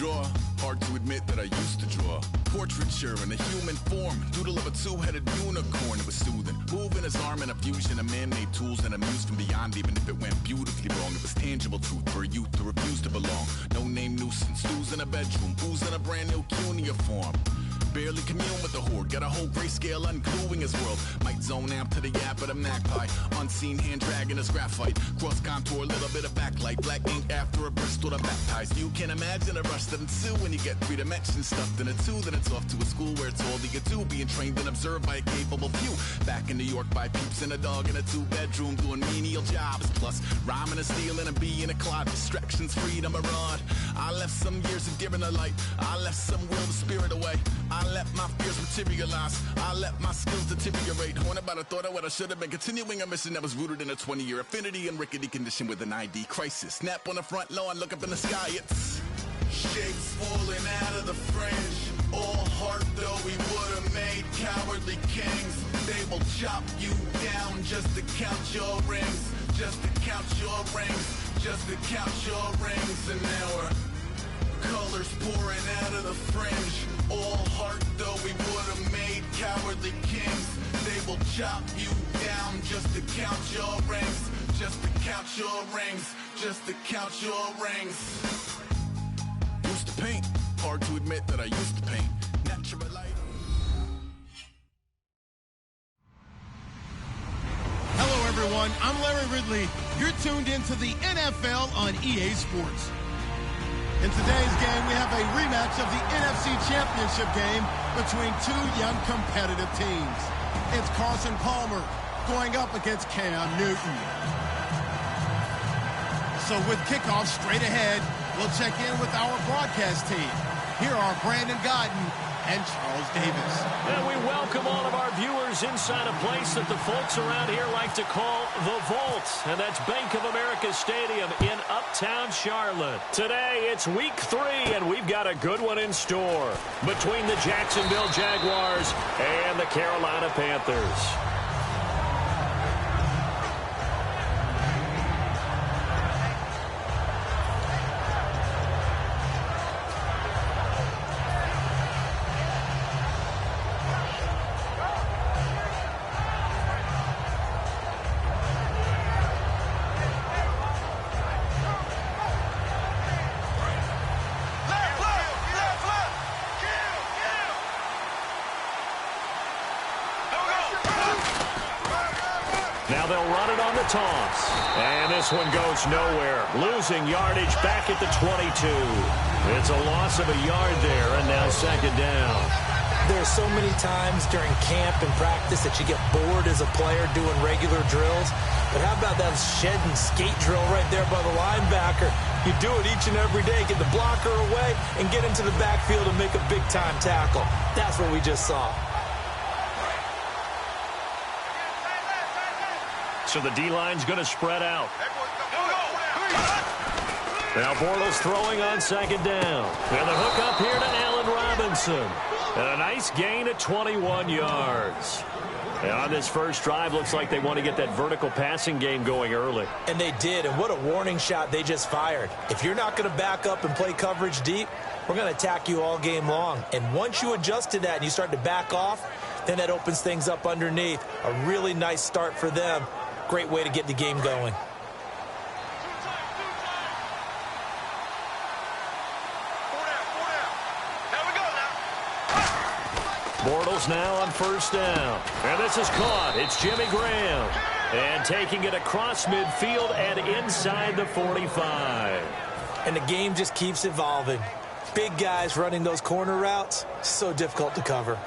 draw. Hard to admit that I used to draw. Portraiture in a human form. Doodle of a two-headed unicorn. It was soothing. Moving his arm in a fusion of man-made tools and a muse from beyond. Even if it went beautifully wrong, it was tangible truth for a youth who refused to belong. No-name nuisance. Who's in a bedroom? Who's in a brand new cuneiform? Barely commune with the horde. Got a whole grayscale ungluing his world. Might zone amp to the yap of the magpie. Unseen hand dragging his graphite. Cross contour, little bit of backlight. Black ink after a Bristol to baptize. You can imagine a rush to ensue when you get 3 dimensions stuffed in a 2. Then it's off to a school where it's all you can do. Being trained and observed by a capable few. Back in New York by peeps and a dog in a 2-bedroom doing menial jobs. Plus rhyming and stealing and being a clod. Distractions, freedom, a rod. I left some years of giving a light. I left some will the spirit away. I let my fears materialize. I let my skills deteriorate. When about I thought I would, I should have been continuing a mission that was rooted in a 20-year affinity and rickety condition with an ID crisis. Snap on the front lawn, look up in the sky. It's shapes falling out of the fringe. All heart though we would have made cowardly kings. They will chop you down just to count your rings. Just to count your rings. Just to count your rings. And now we're colors pouring out of the fringe. All heart though we would have made cowardly kings. They will chop you down just to count your rings. Just to count your rings. Just to count your rings. Used to paint. Hard to admit that I used to paint. Natural light. Hello everyone, I'm Larry Ridley. You're tuned into the NFL on EA Sports. In today's game, we have a rematch of the NFC Championship game between 2 young competitive teams. It's Carson Palmer going up against Cam Newton. So with kickoff straight ahead, we'll check in with our broadcast team. Here are Brandon Godden and Charles Davis. And we welcome all of our viewers inside a place that the folks around here like to call the Vault. And that's Bank of America Stadium in Uptown Charlotte. Today, it's week 3, and we've got a good one in store between the Jacksonville Jaguars and the Carolina Panthers. Now they'll run it on the toss. And this one goes nowhere. Losing yardage back at the 22. It's a loss of a yard there, and now second down. There's so many times during camp and practice that you get bored as a player doing regular drills. But how about that shed and skate drill right there by the linebacker? You do it each and every day. Get the blocker away and get into the backfield and make a big-time tackle. That's what we just saw. So the D-line's going to spread out. Now Bortles throwing on second down. And the hook up here to Allen Robinson. And a nice gain at 21 yards. And on this first drive, looks like they want to get that vertical passing game going early. And they did, and what a warning shot they just fired. If you're not going to back up and play coverage deep, we're going to attack you all game long. And once you adjust to that and you start to back off, then that opens things up underneath. A really nice start for them. Great way to get the game going. Bortles now on first down. And this is caught. It's Jimmy Graham. And taking it across midfield and inside the 45. And the game just keeps evolving. Big guys running those corner routes, so difficult to cover.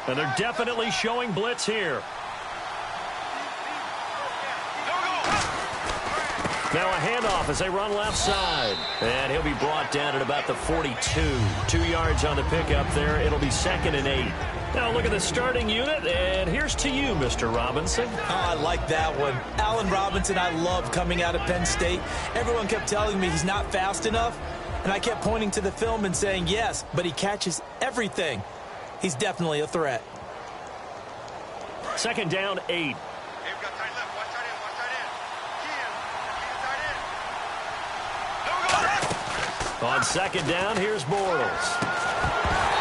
And they're definitely showing blitz here. Now a handoff as they run left side. And he'll be brought down at about the 42. 2 yards on the pickup there. It'll be 2nd and 8. Now look at the starting unit, and here's to you, Mr. Robinson. Oh, I like that one. Allen Robinson, I loved coming out of Penn State. Everyone kept telling me he's not fast enough, and I kept pointing to the film and saying yes, but he catches everything. He's definitely a threat. Second down, 8. On second down, here's Bortles.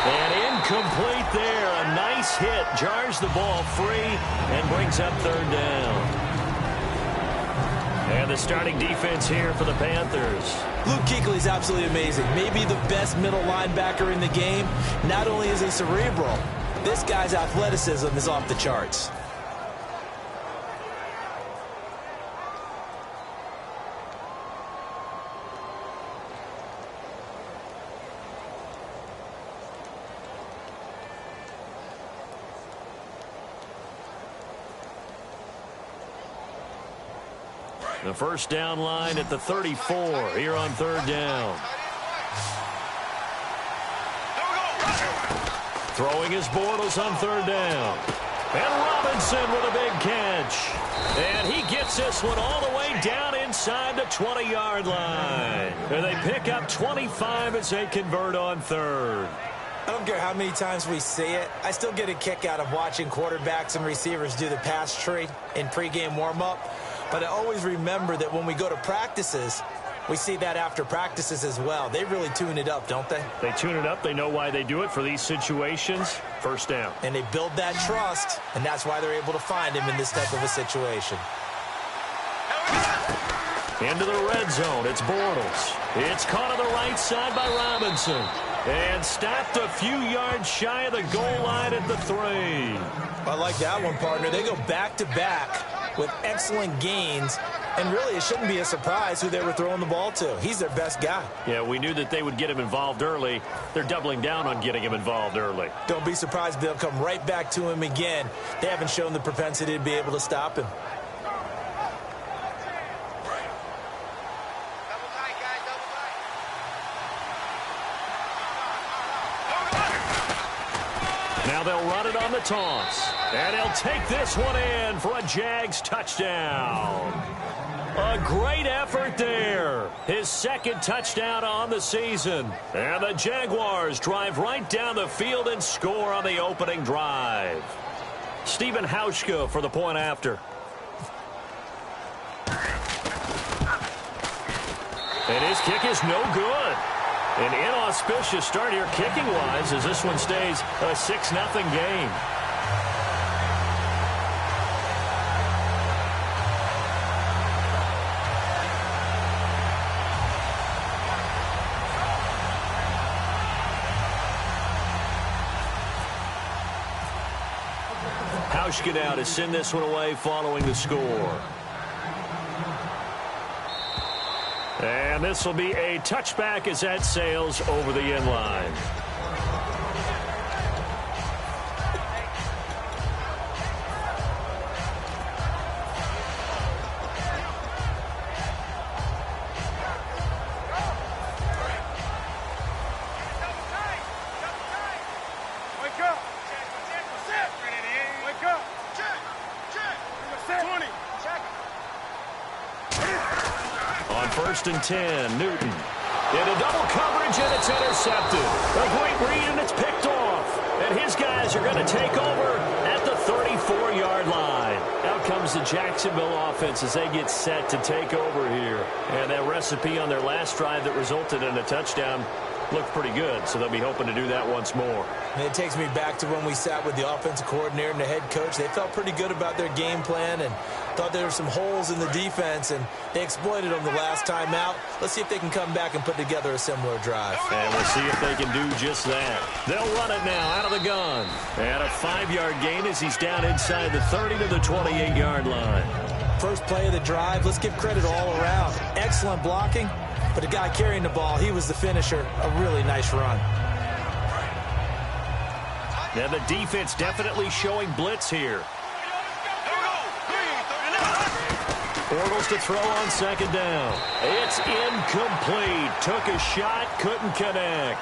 And incomplete there. A nice hit. Jars the ball free and brings up third down. And the starting defense here for the Panthers. Luke Kuechly's absolutely amazing. Maybe the best middle linebacker in the game. Not only is he cerebral, this guy's athleticism is off the charts. The first down line at the 34 here on third down. Throwing his Bortles on third down. And Robinson with a big catch. And he gets this one all the way down inside the 20-yard line. And they pick up 25 as they convert on third. I don't care how many times we see it. I still get a kick out of watching quarterbacks and receivers do the pass tree in pregame warm-up. But I always remember that when we go to practices, we see that after practices as well. They really tune it up, don't they? They tune it up. They know why they do it for these situations. First down. And they build that trust, and that's why they're able to find him in this type of a situation. Into the red zone. It's Bortles. It's caught on the right side by Robinson. And stopped a few yards shy of the goal line at the 3. I like that one, partner. They go back-to-back with excellent gains. And really, it shouldn't be a surprise who they were throwing the ball to. He's their best guy. Yeah, we knew that they would get him involved early. They're doubling down on getting him involved early. Don't be surprised if they'll come right back to him again. They haven't shown the propensity to be able to stop him. Now they'll run it on the toss. And he'll take this one in for a Jags touchdown. A great effort there. His second touchdown on the season. And the Jaguars drive right down the field and score on the opening drive. Stephen Hauschka for the point after. And his kick is no good. An inauspicious start here kicking-wise as this one stays a 6-0 game. Hauschka now to send this one away following the score. And this will be a touchback as that sails over the end line. First and 10, Newton. Into double coverage, and it's intercepted. A great read, and it's picked off. And his guys are going to take over at the 34-yard line. Out comes the Jacksonville offense as they get set to take over here. And that recipe on their last drive that resulted in a touchdown looked pretty good, so they'll be hoping to do that once more. And it takes me back to when we sat with the offensive coordinator and the head coach. They felt pretty good about their game plan and thought there were some holes in the defense, and they exploited them the last time out. Let's see if they can come back and put together a similar drive. And we'll see if they can do just that. They'll run it now out of the gun. And a 5-yard gain as he's down inside the 30 to the 28-yard line. First play of the drive, let's give credit all around. Excellent blocking, but the guy carrying the ball, he was the finisher. A really nice run. Now the defense definitely showing blitz here. Bortles to throw on second down. It's incomplete. Took a shot, couldn't connect.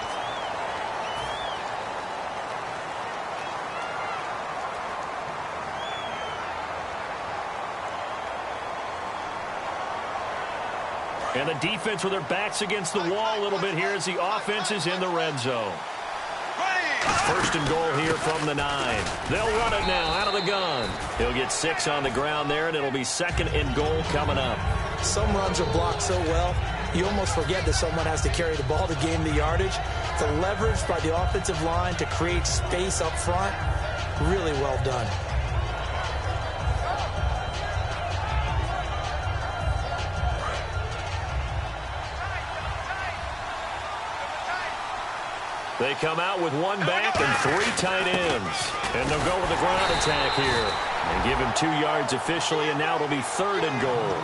And the defense with their backs against the wall a little bit here as the offense is in the red zone. First and goal here from the 9. They'll run it now out of the gun. He'll get 6 on the ground there, and it'll be second and goal coming up. Some runs are blocked so well, you almost forget that someone has to carry the ball to gain the yardage. The leverage by the offensive line to create space up front, really well done. They come out with 1 back and 3 tight ends. And they'll go with the ground attack here. And give him 2 yards officially, and now it'll be third and goal.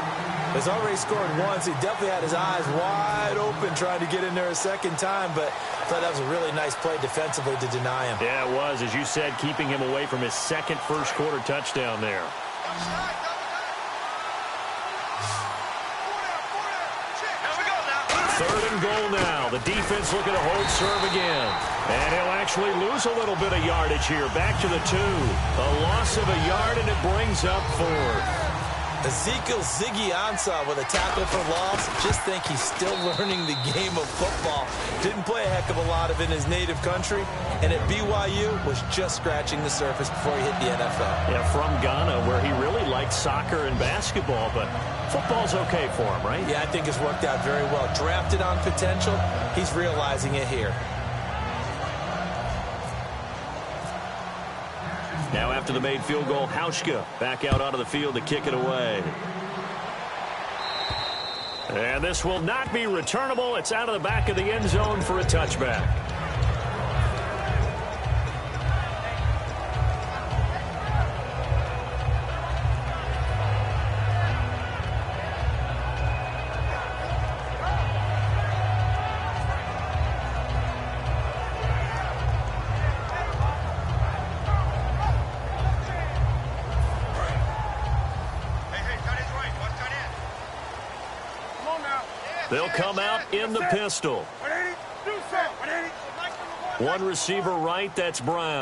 He's already scored once. He definitely had his eyes wide open trying to get in there a second time, but I thought that was a really nice play defensively to deny him. Yeah, it was, as you said, keeping him away from his second first-quarter touchdown there. Third and goal now. The defense looking to hold serve again. And he'll actually lose a little bit of yardage here. Back to the 2. A loss of a yard, and it brings up 4th. Ezekiel Ziggy Ansah with a tackle for loss. Just think he's still learning the game of football. Didn't play a heck of a lot of it in his native country. And at BYU was just scratching the surface before he hit the NFL. Yeah, from Ghana, where he really liked soccer and basketball, but football's okay for him, right? Yeah, I think it's worked out very well. Drafted on potential. He's realizing it here. Now after the made field goal, Hauschka back out onto the field to kick it away. And this will not be returnable. It's out of the back of the end zone for a touchback. They'll come out in the pistol. 1 receiver right, that's Brown.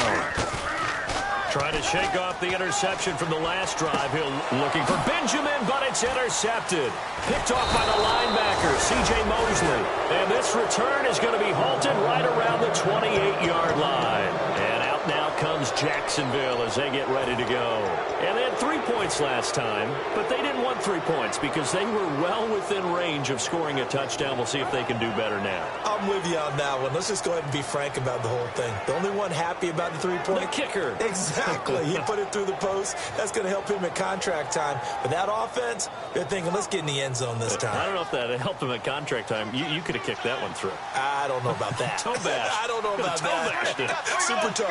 Trying to shake off the interception from the last drive. He'll looking for Benjamin, but it's intercepted. Picked off by the linebacker, C.J. Mosley. And this return is going to be halted right around the 28-yard line. And out now comes Jacksonville as they get ready to go. And they had 3 points last time, but they didn't want 3 points because they were well within range of scoring a touchdown. We'll see if they can do better now. I'm with you on that one. Let's just go ahead and be frank about the whole thing. The only one happy about the 3-point. The kicker. Exactly. He put it through the post. That's going to help him at contract time. But that offense, they're thinking, let's get in the end zone this time. I don't know if that helped him at contract time. You could have kicked that one through. I don't know about that. Toe bash. I don't know about that. Super toe.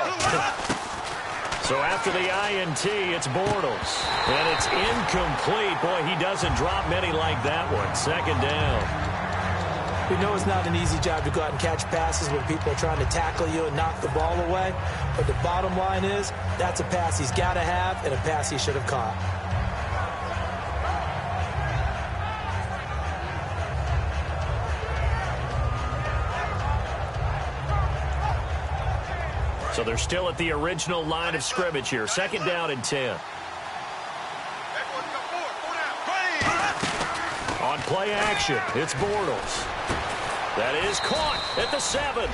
So after the INT, it's Bortles. And it's incomplete. Boy, he doesn't drop many like that one. Second down. We know it's not an easy job to go out and catch passes when people are trying to tackle you and knock the ball away. But the bottom line is, that's a pass he's got to have and a pass he should have caught. So they're still at the original line of scrimmage here. Second down and 10. On play action, it's Bortles. That is caught at the 7.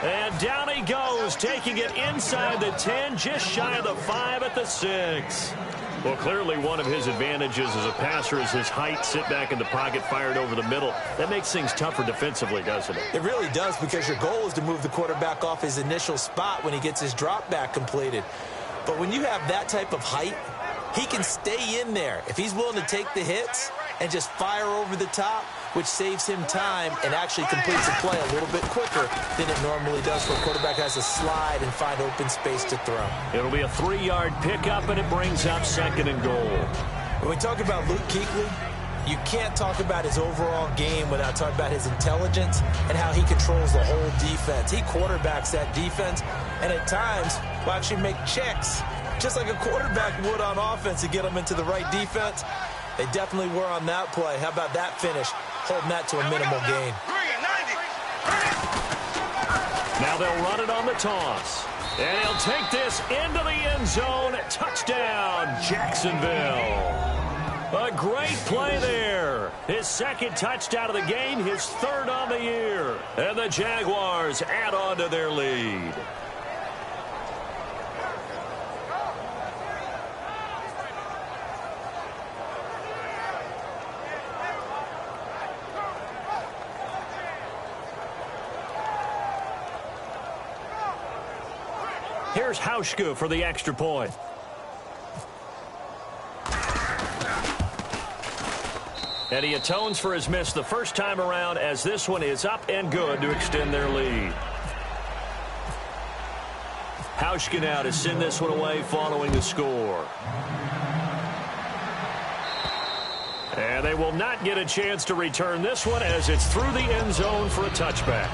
And down he goes, taking it inside the 10, just shy of the 5 at the 6. Well, clearly one of his advantages as a passer is his height, sit back in the pocket, fired over the middle. That makes things tougher defensively, doesn't it? It really does, because your goal is to move the quarterback off his initial spot when he gets his drop back completed. But when you have that type of height, he can stay in there. If he's willing to take the hits and just fire over the top, which saves him time and actually completes the play a little bit quicker than it normally does, where a quarterback has to slide and find open space to throw. It'll be a 3-yard pickup, and it brings up second and goal. When we talk about Luke Kuechly, you can't talk about his overall game without talking about his intelligence and how he controls the whole defense. He quarterbacks that defense, and at times will actually make checks, just like a quarterback would on offense, to get them into the right defense. They definitely were on that play. How about that finish? Holding that to a minimal gain. Now they'll run it on the toss. And he'll take this into the end zone. Touchdown, Jacksonville. A great play there. His second touchdown of the game, his third on the year. And the Jaguars add on to their lead. Here's Hauschka for the extra point. And he atones for his miss the first time around, as this one is up and good to extend their lead. Hauschka now to send this one away following the score. And they will not get a chance to return this one, as it's through the end zone for a touchback.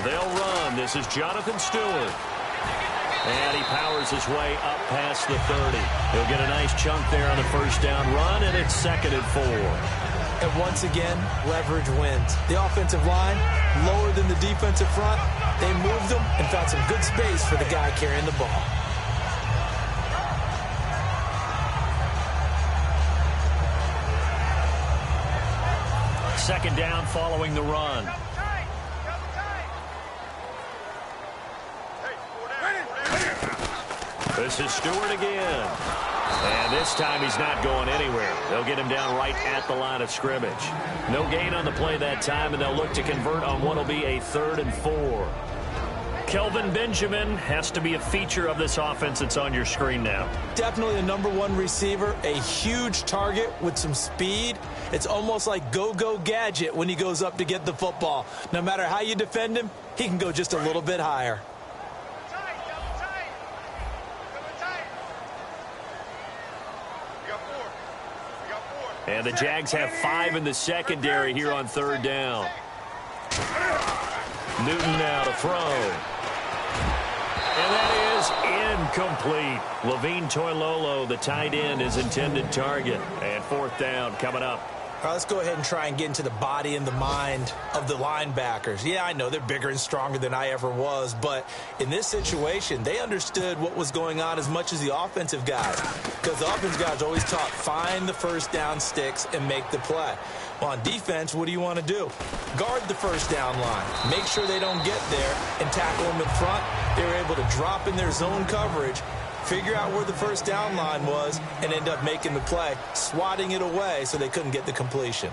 They'll run. This is Jonathan Stewart. And he powers his way up past the 30. He'll get a nice chunk there on the first down run, and it's 2nd and 4. And once again, leverage wins. The offensive line, lower than the defensive front. They moved them and found some good space for the guy carrying the ball. Second down following the run. This is Stewart again. And this time he's not going anywhere. They'll get him down right at the line of scrimmage. No gain on the play that time, and they'll look to convert on what will be a 3rd and 4. Kelvin Benjamin has to be a feature of this offense that's on your screen now. Definitely a #1 receiver, a huge target with some speed. It's almost like go-go gadget when he goes up to get the football. No matter how you defend him, he can go just a little bit higher. And the Jags have 5 in the secondary here on 3rd down. Newton now to throw. And that is incomplete. Levine Toilolo, the tight end, his intended target. And 4th down coming up. All right, let's go ahead and try and get into the body and the mind of the linebackers. Yeah, I know they're bigger and stronger than I ever was, but in this situation, they understood what was going on as much as the offensive guys, because the offensive guys always taught find the first down sticks and make the play. Well, on defense, what do you want to do? Guard the first down line. Make sure they don't get there and tackle them in front. They were able to drop in their zone coverage, figure out where the first down line was, and end up making the play, swatting it away so they couldn't get the completion.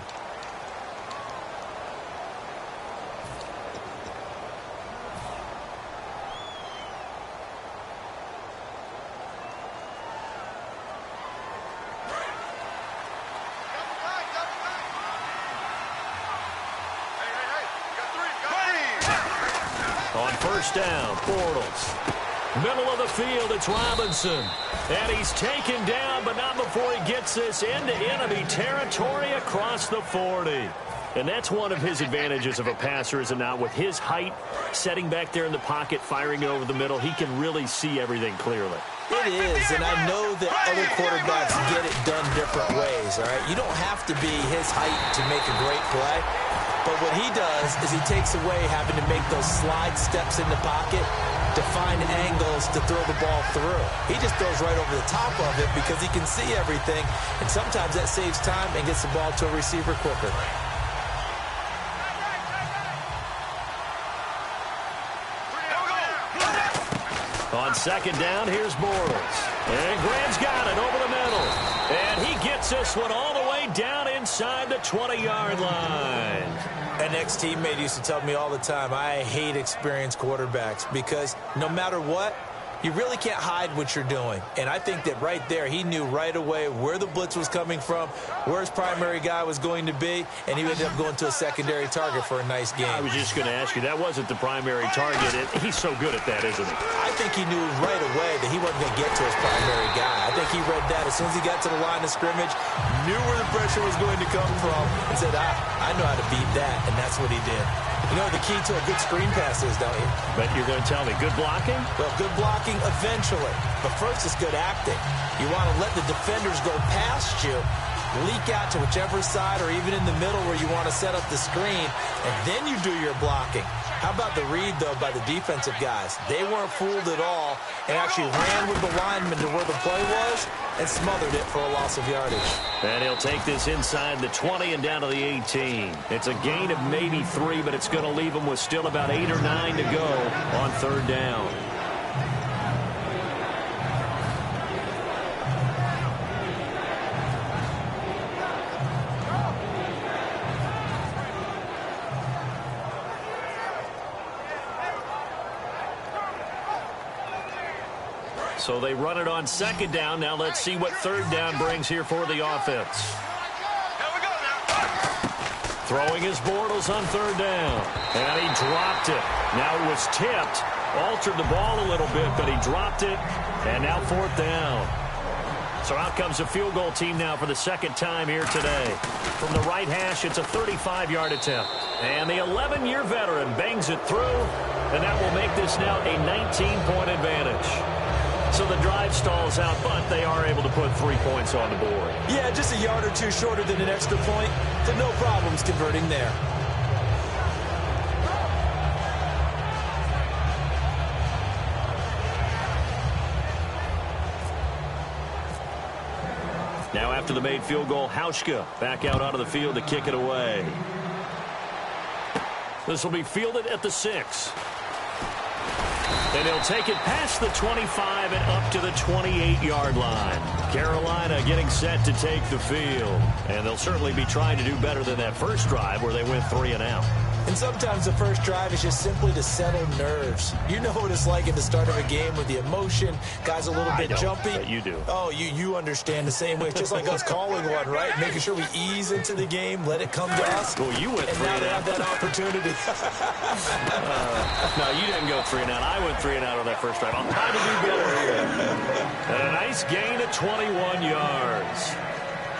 On first down, Bortles. Middle of the field, it's Robinson. And he's taken down, but not before he gets this into enemy territory across the 40. And that's one of his advantages of a passer, is it not? With his height, setting back there in the pocket, firing over the middle, he can really see everything clearly. It is, and I know that other quarterbacks get it done different ways, all right? You don't have to be his height to make a great play. But what he does is he takes away having to make those slide steps in the pocket to find angles to throw the ball through. He just throws right over the top of it because he can see everything, and sometimes that saves time and gets the ball to a receiver quicker. On second down, here's Bortles. And Graham's got it over the middle. And he gets this one all the way down inside the 20-yard line. An ex-teammate used to tell me all the time, I hate experienced quarterbacks because no matter what, you really can't hide what you're doing. And I think that right there, he knew right away where the blitz was coming from, where his primary guy was going to be, and he ended up going to a secondary target for a nice game. I was just going to ask you, that wasn't the primary target. He's so good at that, isn't he? I think he knew right away that he wasn't going to get to his primary guy. I think he read that as soon as he got to the line of scrimmage, knew where the pressure was going to come from, and said, I know how to beat that, and that's what he did. You know the key to a good screen pass is, don't you? But you're going to tell me, good blocking? Well, good blocking eventually. But first, it's good acting. You want to let the defenders go past you, leak out to whichever side or even in the middle where you want to set up the screen, and then you do your blocking. How about the read, though, by the defensive guys? They weren't fooled at all and actually ran with the lineman to where the play was and smothered it for a loss of yardage. And he'll take this inside the 20 and down to the 18. It's a gain of maybe 3, but it's going to leave them with still about 8 or 9 to go on third down. So they run it on second down. Now let's see what third down brings here for the offense. Throwing his Bortles on third down. And he dropped it. Now it was tipped. Altered the ball a little bit, but he dropped it. And now fourth down. So out comes the field goal team now for the second time here today. From the right hash, it's a 35-yard attempt. And the 11-year veteran bangs it through. And that will make this now a 19-point advantage. So the drive stalls out, but they are able to put 3 points on the board. Yeah, just a yard or two shorter than an extra point. So no problems converting there. Now after the made field goal, Hauschka back out onto the field to kick it away. This will be fielded at the 6. And he'll take it past the 25 and up to the 28-yard line. Carolina getting set to take the field. And they'll certainly be trying to do better than that first drive where they went 3 and out. And sometimes the first drive is just simply to settle nerves. You know what it's like at the start of a game with the emotion. Guys a little bit jumpy. But you do. Oh, you understand the same way. It's just like us calling one, right? Making sure we ease into the game, let it come to us. Well, you went 3 and out. And now they have that opportunity. No, you didn't go 3 and out. I went 3 and out on that first drive. I'm trying to do better here. And a nice gain of 21 yards.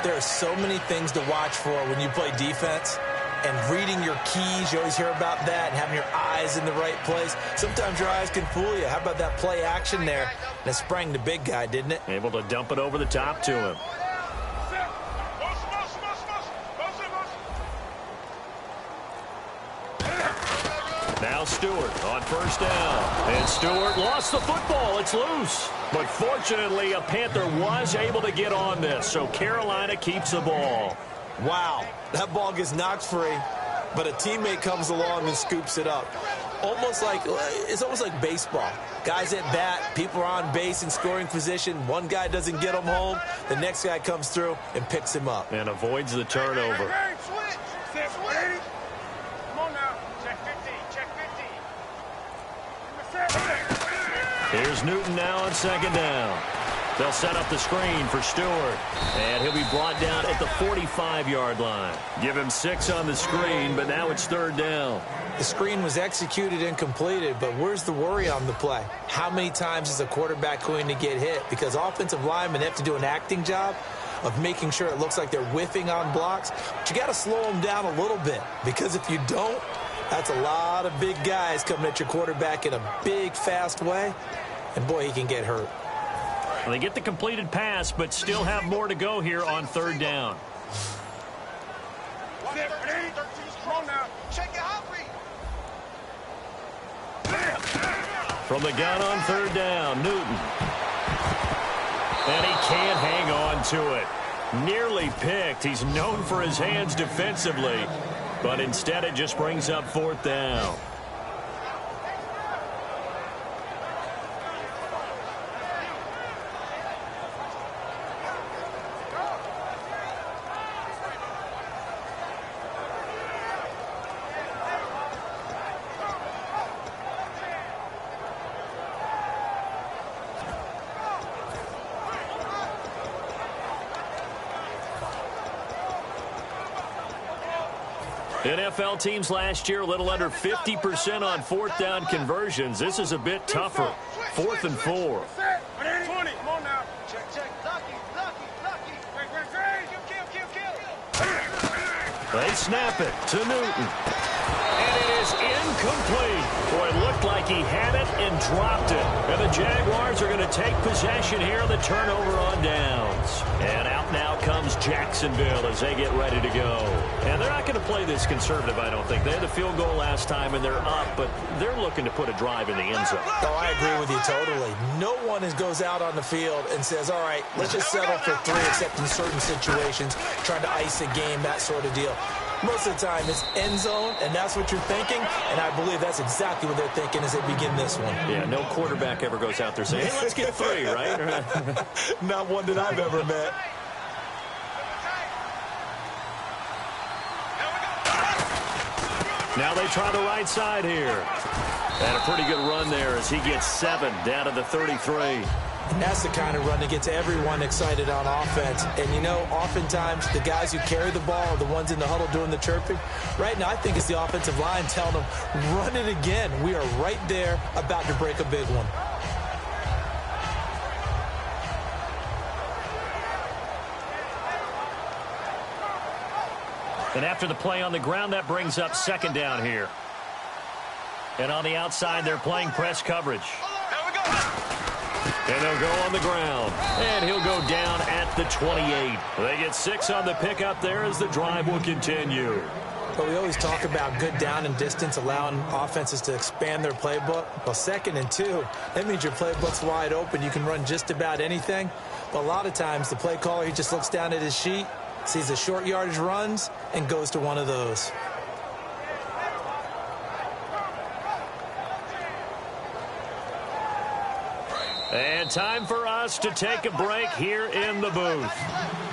There are so many things to watch for when you play defense. And reading your keys, you always hear about that, and having your eyes in the right place. Sometimes your eyes can fool you. How about that play action there? That sprang the big guy, didn't it? Able to dump it over the top to him. Now Stewart on first down. And Stewart lost the football. It's loose. But fortunately, a Panther was able to get on this, so Carolina keeps the ball. Wow, that ball gets knocked free, but a teammate comes along and scoops it up. It's almost like baseball. Guys at bat, people are on base in scoring position. One guy doesn't get him home. The next guy comes through and picks him up. And avoids the turnover. Here's Newton now on second down. They'll set up the screen for Stewart. And he'll be brought down at the 45-yard line. Give him 6 on the screen, but now it's third down. The screen was executed and completed, but where's the worry on the play? How many times is a quarterback going to get hit? Because offensive linemen have to do an acting job of making sure it looks like they're whiffing on blocks. But you got to slow them down a little bit, because if you don't, that's a lot of big guys coming at your quarterback in a big, fast way. And, boy, he can get hurt. Well, they get the completed pass, but still have more to go here on third down. From the gun on third down, Newton. And he can't hang on to it. Nearly picked. He's known for his hands defensively, but instead it just brings up fourth down. NFL teams last year a little under 50% on fourth down conversions. This is a bit tougher. 4th and 4. 20. Come on now. Check. Lucky. Kill. They snap it to Newton. And it is incomplete. Boy, look looked like he had it and dropped it. And the Jaguars are going to take possession here on the turnover on downs. And out now comes Jacksonville as they get ready to go. And they're not going to play this conservative, I don't think. They had the field goal last time, and they're up, but they're looking to put a drive in the end zone. Oh, I agree with you totally. No one goes out on the field and says, all right, let's just settle for 3, except in certain situations, trying to ice a game, that sort of deal. Most of the time, it's end zone, and that's what you're thinking, and I believe that's exactly what they're thinking as they begin this one. Yeah, no quarterback ever goes out there saying, hey, let's get 3, right? Not one that I've ever met. Now they try the right side here. And a pretty good run there as he gets 7 down to the 33. And that's the kind of run that gets everyone excited on offense. And, you know, oftentimes the guys who carry the ball are the ones in the huddle doing the chirping. Right now, I think it's the offensive line telling them, run it again. We are right there about to break a big one. And after the play on the ground, that brings up 2nd down here. And on the outside, they're playing press coverage. And they'll go on the ground. And he'll go down at the 28. They get 6 on the pickup there as the drive will continue. But we always talk about good down and distance, allowing offenses to expand their playbook. Well, 2nd and 2, that means your playbook's wide open. You can run just about anything. But a lot of times, the play caller, he just looks down at his sheet, sees the short yardage runs, and goes to one of those. And time for us to take a break here in the booth.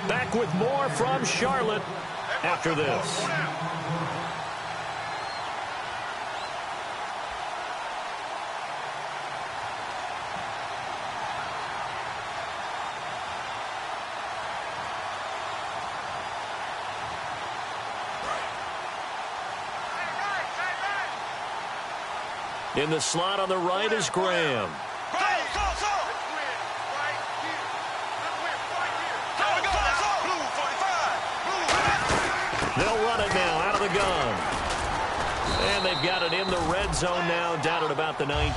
Back with more from Charlotte after this. In the slot on the right is Graham. They'll run it now out of the gun. And they've got it in the red zone now, down at about the 19.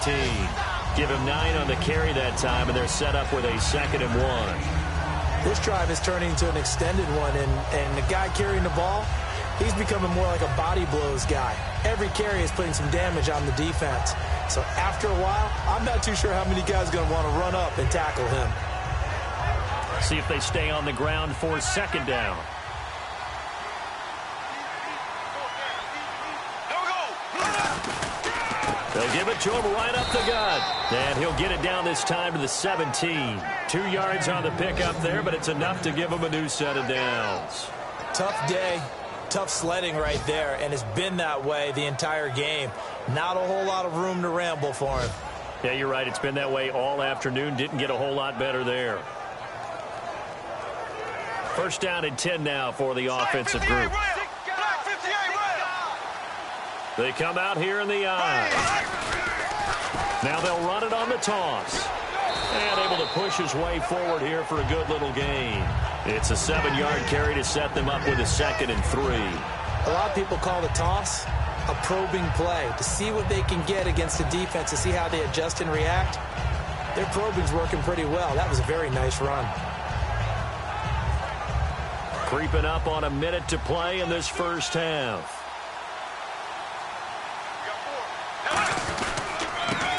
Give him 9 on the carry that time, and they're set up with a 2nd and 1. This drive is turning into an extended one, and the guy carrying the ball, he's becoming more like a body blows guy. Every carry is putting some damage on the defense. So after a while, I'm not too sure how many guys are going to want to run up and tackle him. See if they stay on the ground for 2nd down. They'll give it to him right up the gut. And he'll get it down this time to the 17. 2 yards on the pickup there, but it's enough to give him a new set of downs. Tough day. Tough sledding right there, and it's been that way the entire game. Not a whole lot of room to ramble for him. Yeah, you're right. It's been that way all afternoon. Didn't get a whole lot better there. 1st down and 10 now for the offensive group. They come out here in the eye. Now they'll run it on the toss. And able to push his way forward here for a good little gain. It's a 7-yard carry to set them up with a 2nd and 3. A lot of people call the toss a probing play to see what they can get against the defense, to see how they adjust and react. Their probing's working pretty well. That was a very nice run. Creeping up on a minute to play in this first half.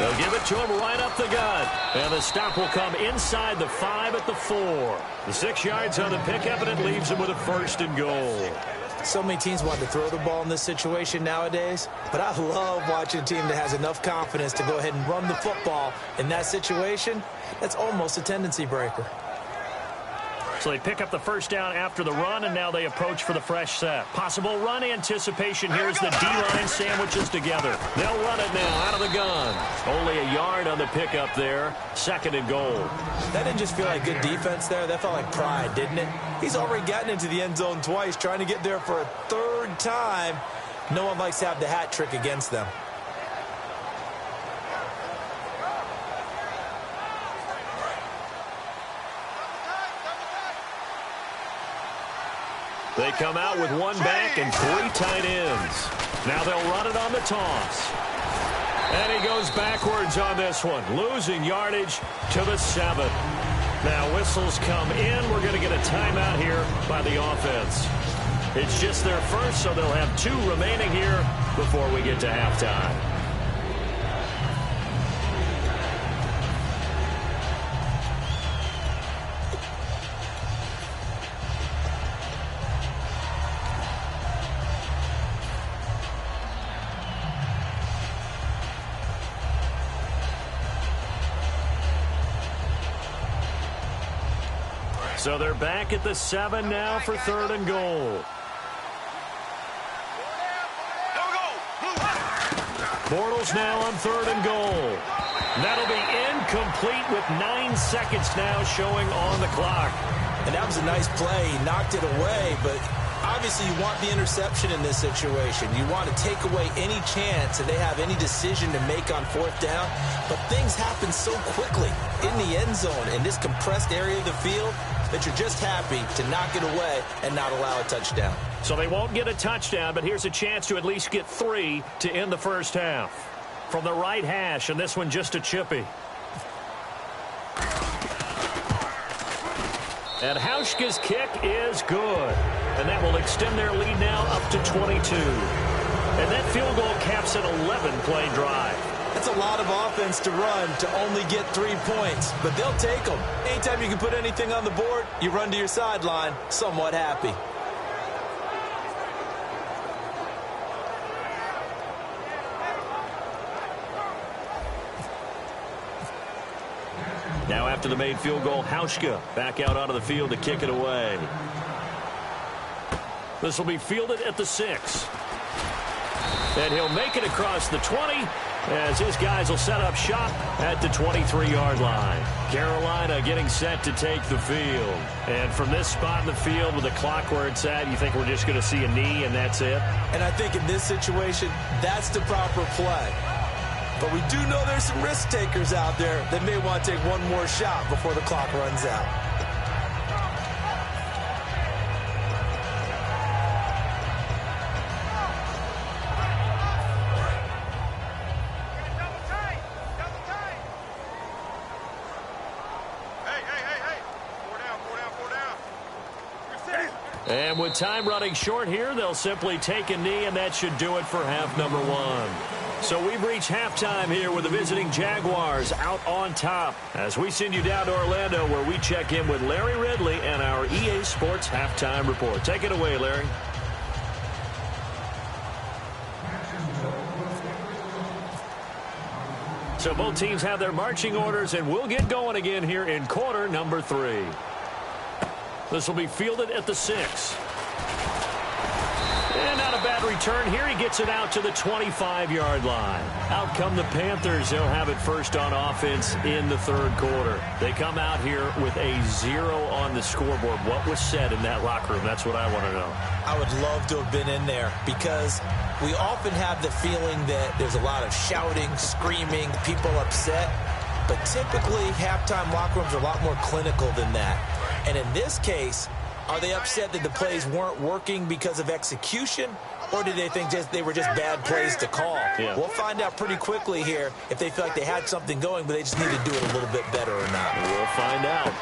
They'll give it to him right up the gut. And the stop will come inside the 5 at the 4. The 6 yards on the pickup, and it leaves him with a 1st and goal. So many teams want to throw the ball in this situation nowadays, but I love watching a team that has enough confidence to go ahead and run the football in that situation. That's almost a tendency breaker. So they pick up the 1st down after the run, and now they approach for the fresh set. Possible run anticipation. Here's the D-line sandwiches together. They'll run it now out of the gun. Only a yard on the pickup there. 2nd and goal. That didn't just feel like good defense there. That felt like pride, didn't it? He's already gotten into the end zone twice, trying to get there for a 3rd time. No one likes to have the hat trick against them. They come out with 1 back and 3 tight ends. Now they'll run it on the toss. And he goes backwards on this one, losing yardage to the 7. Now whistles come in. We're going to get a timeout here by the offense. It's just their first, so they'll have 2 remaining here before we get to halftime. So they're back at the 7 now for 3rd and goal. Bortles now on 3rd and goal. That'll be incomplete with 9 seconds now showing on the clock. And that was a nice play. He knocked it away, but obviously you want the interception in this situation. You want to take away any chance that they have any decision to make on 4th down. But things happen so quickly in the end zone in this compressed area of the field that you're just happy to knock it away and not allow a touchdown. So they won't get a touchdown, but here's a chance to at least get 3 to end the first half. From the right hash, and this one just a chippy. And Hauschka's kick is good. And that will extend their lead now up to 22. And that field goal caps an 11-play drive. That's a lot of offense to run to only get 3 points, but they'll take them. Anytime you can put anything on the board, you run to your sideline somewhat happy. Now after the made field goal, Hauschka back out onto the field to kick it away. This will be fielded at the 6. And he'll make it across the 20 as his guys will set up shop at the 23-yard line. Carolina getting set to take the field. And from this spot in the field with the clock where it's at, you think we're just going to see a knee and that's it? And I think in this situation, that's the proper play. But we do know there's some risk takers out there that may want to take one more shot before the clock runs out. And with time running short here, they'll simply take a knee, and that should do it for half number 1. So we've reached halftime here with the visiting Jaguars out on top as we send you down to Orlando where we check in with Larry Ridley and our EA Sports Halftime Report. Take it away, Larry. So both teams have their marching orders, and we'll get going again here in quarter number 3. This will be fielded at the 6. And not a bad return here. He gets it out to the 25-yard line. Out come the Panthers. They'll have it first on offense in the 3rd quarter. They come out here with a 0 on the scoreboard. What was said in that locker room? That's what I want to know. I would love to have been in there because we often have the feeling that there's a lot of shouting, screaming, people upset. But typically, halftime locker rooms are a lot more clinical than that. And in this case, are they upset that the plays weren't working because of execution, or do they think they were just bad plays to call? Yeah. We'll find out pretty quickly here if they feel like they had something going, but they just need to do it a little bit better or not. We'll find out.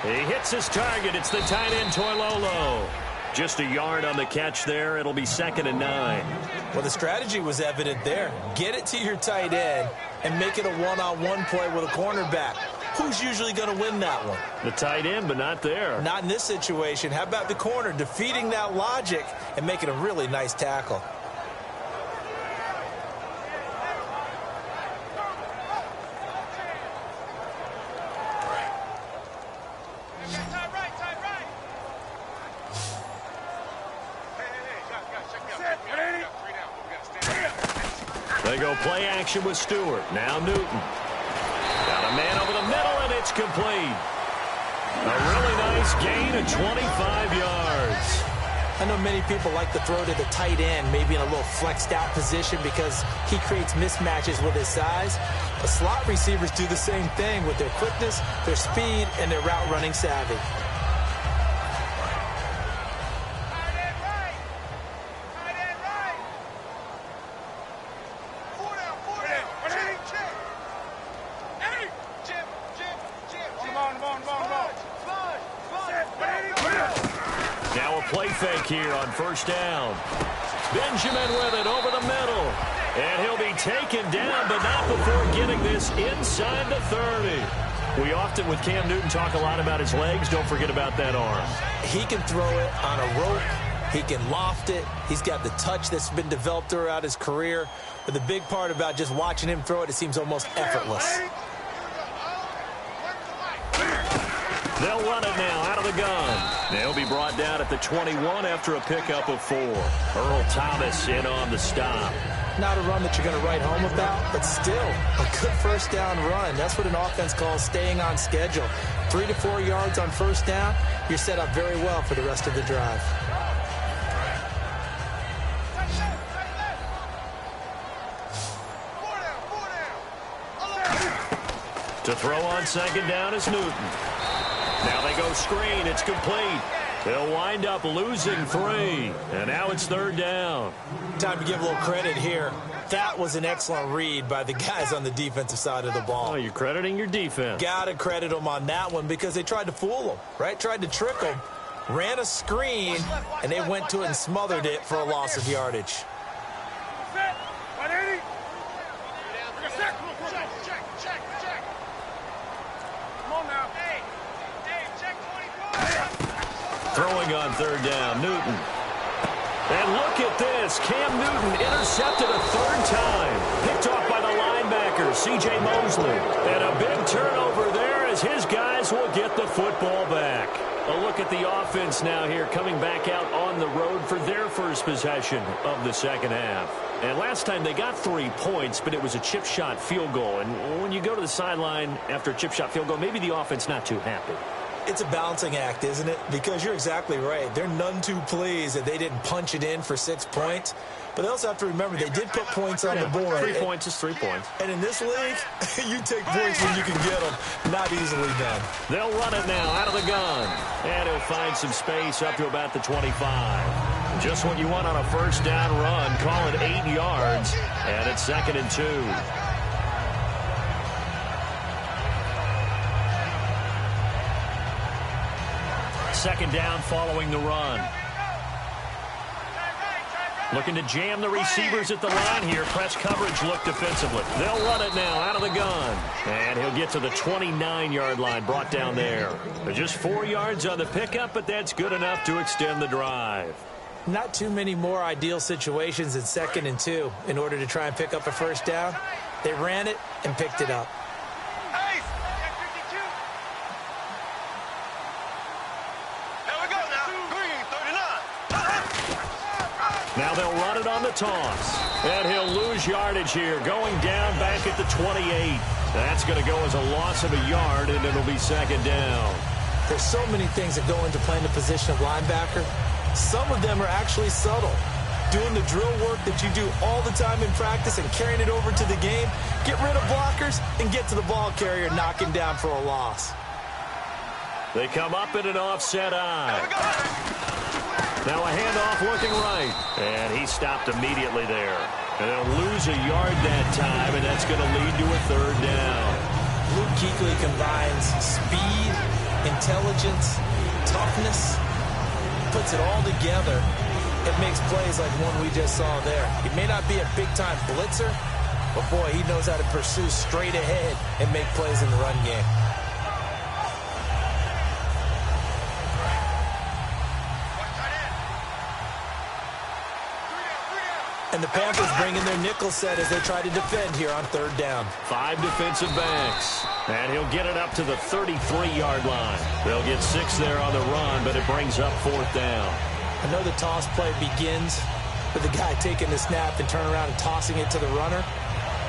He hits his target. It's the tight end, Toilolo. Just a yard on the catch there. It'll be 2nd and 9. Well, the strategy was evident there. Get it to your tight end and make it a one-on-one play with a cornerback. Who's usually going to win that one? The tight end, but not there. Not in this situation. How about the corner defeating that logic and making a really nice tackle? They go play action with Stewart. Now Newton. Got a man over the middle, and it's complete. A really nice gain of 25 yards. I know many people like to throw to the tight end, maybe in a little flexed out position because he creates mismatches with his size. But slot receivers do the same thing with their quickness, their speed, and their route running savvy. fake here on first down. Benjamin with it over the middle. And he'll be taken down, but not before getting this inside the 30. We often, with Cam Newton, talk a lot about his legs. Don't forget about that arm. He can throw it on a rope. He can loft it. He's got the touch that's been developed throughout his career. But the big part about just watching him throw it seems almost effortless. They'll run it now out of the gun. They'll be brought down at the 21 after a pickup of 4. Earl Thomas in on the stop. Not a run that you're going to write home about, but still a good first down run. That's what an offense calls staying on schedule. 3 to 4 yards on first down, you're set up very well for the rest of the drive. To throw on second down is Newton. Now they go screen. It's complete. They'll wind up losing 3. And now it's third down. Time to give a little credit here. That was an excellent read by the guys on the defensive side of the ball. Oh, you're crediting your defense. Got to credit them on that one because they tried to fool them, right? Tried to trick them. Ran a screen, and they went to it and smothered it for a loss of yardage. Throwing on third down, Newton. And look at this. Cam Newton intercepted a third time. Picked off by the linebacker, C.J. Mosley. And a big turnover there as his guys will get the football back. A look at the offense now here, coming back out on the road for their first possession of the second half. And last time they got 3 points, but it was a chip shot field goal. And when you go to the sideline after a chip shot field goal, maybe the offense not too happy. It's a balancing act, isn't it? Because you're exactly right. They're none too pleased that they didn't punch it in for 6 points. But they also have to remember they did put points on the board. 3 points is 3 points. And in this league, you take points when you can get them. Not easily done. They'll run it now out of the gun. And he'll find some space up to about the 25. Just what you want on a first down run. Call it 8 yards. And it's 2nd and 2. Second down following the run. Looking to jam the receivers at the line here. Press coverage look defensively. They'll run it now out of the gun. And he'll get to the 29-yard line, brought down there. Just 4 yards on the pickup, but that's good enough to extend the drive. Not too many more ideal situations in 2nd and 2 in order to try and pick up a first down. They ran it and picked it up. Now they'll run it on the toss. And he'll lose yardage here, going down back at the 28. That's going to go as a loss of a yard, and it'll be 2nd down. There's so many things that go into playing the position of linebacker. Some of them are actually subtle. Doing the drill work that you do all the time in practice and carrying it over to the game. Get rid of blockers and get to the ball carrier, knocking down for a loss. They come up in an offset eye. Now a handoff looking right. And he stopped immediately there. And they'll lose a yard that time, and that's going to lead to a 3rd down. Luke Kuechly combines speed, intelligence, toughness, puts it all together. It makes plays like one we just saw there. He may not be a big-time blitzer, but boy, he knows how to pursue straight ahead and make plays in the run game. And the Panthers bring in their nickel set as they try to defend here on 3rd down. 5 defensive backs. And he'll get it up to the 33-yard line. They'll get 6 there on the run, but it brings up 4th down. I know the toss play begins with the guy taking the snap and turn around and tossing it to the runner.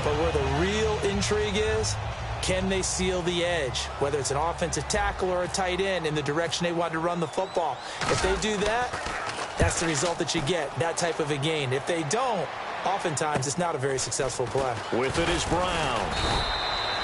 But where the real intrigue is, can they seal the edge? Whether it's an offensive tackle or a tight end in the direction they want to run the football. If they do that, that's the result that you get, that type of a gain. If they don't, oftentimes it's not a very successful play. With it is Brown.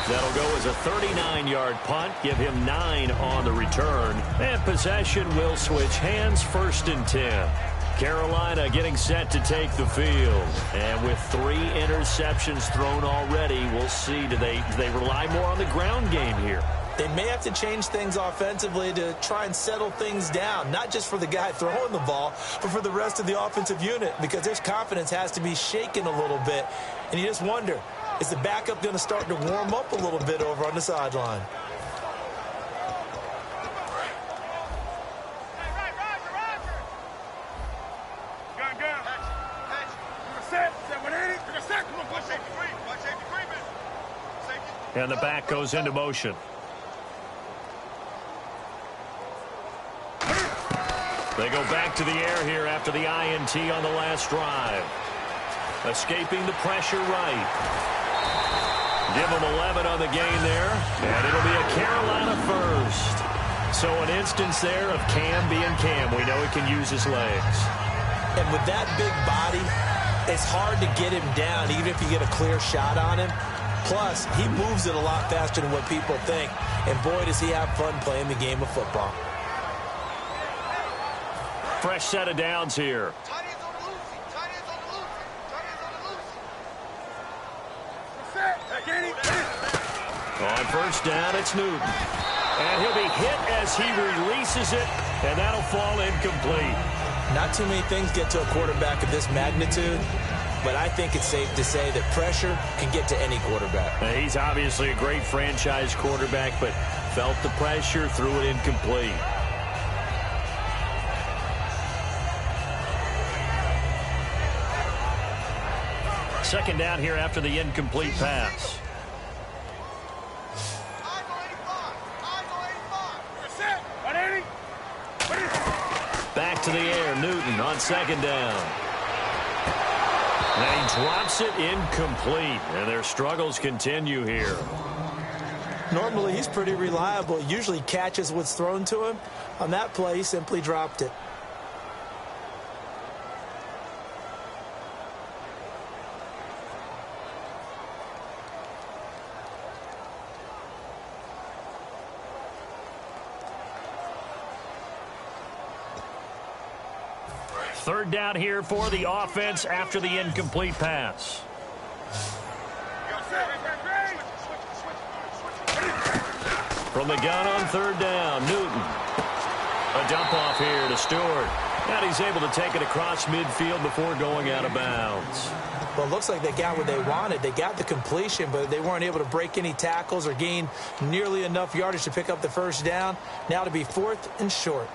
That'll go as a 39-yard punt, give him 9 on the return. And possession will switch hands, 1st and 10. Carolina getting set to take the field. And with 3 interceptions thrown already, we'll see. Do they rely more on the ground game here? They may have to change things offensively to try and settle things down, not just for the guy throwing the ball, but for the rest of the offensive unit, because their confidence has to be shaken a little bit. And you just wonder, is the backup going to start to warm up a little bit over on the sideline? And the back goes into motion. They go back to the air here after the INT on the last drive. Escaping the pressure right. Give them 11 on the game there, and it'll be a Carolina first. So an instance there of Cam being Cam. We know he can use his legs. And with that big body, it's hard to get him down, even if you get a clear shot on him. Plus, he moves it a lot faster than what people think. And boy, does he have fun playing the game of football. Fresh set of downs here. On first down, it's Newton. And he'll be hit as he releases it, and that'll fall incomplete. Not too many things get to a quarterback of this magnitude, but I think it's safe to say that pressure can get to any quarterback. He's obviously a great franchise quarterback, but felt the pressure, threw it incomplete. Second down here after the incomplete pass. Back to the air, Newton on second down. And he drops it incomplete, and their struggles continue here. Normally, he's pretty reliable. Usually catches what's thrown to him. On that play, he simply dropped it. Third down here for the offense after the incomplete pass. From the gun on third down, Newton. A dump off here to Stewart. And he's able to take it across midfield before going out of bounds. Well, it looks like they got what they wanted. They got the completion, but they weren't able to break any tackles or gain nearly enough yardage to pick up the first down. Now to be fourth and short.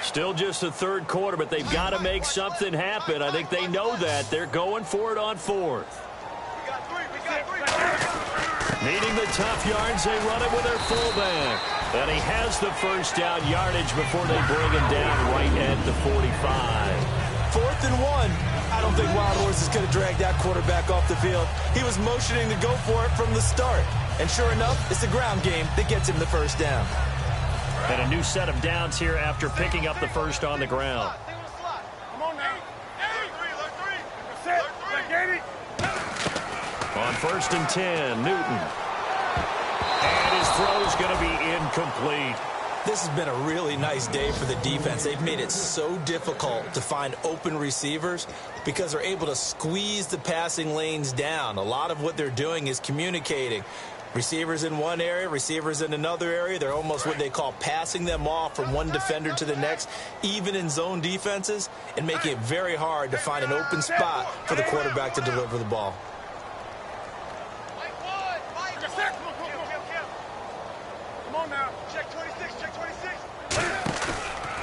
Still just the third quarter, but they've got to make something happen. I think they know that. They're going for it on fourth. Needing the tough yards, they run it with their fullback. And he has the first down yardage before they bring him down right at the 45. 4th and 1. I don't think Wild Horses could have dragged that quarterback off the field. He was motioning to go for it from the start. And sure enough, it's the ground game that gets him the first down. And a new set of downs here after picking up the first on the ground. On first and 10, Newton. And his throw is going to be incomplete. This has been a really nice day for the defense. They've made it so difficult to find open receivers because they're able to squeeze the passing lanes down. A lot of what they're doing is communicating. Receivers in one area, receivers in another area. They're almost what they call passing them off from one defender to the next, even in zone defenses, and making it very hard to find an open spot for the quarterback to deliver the ball.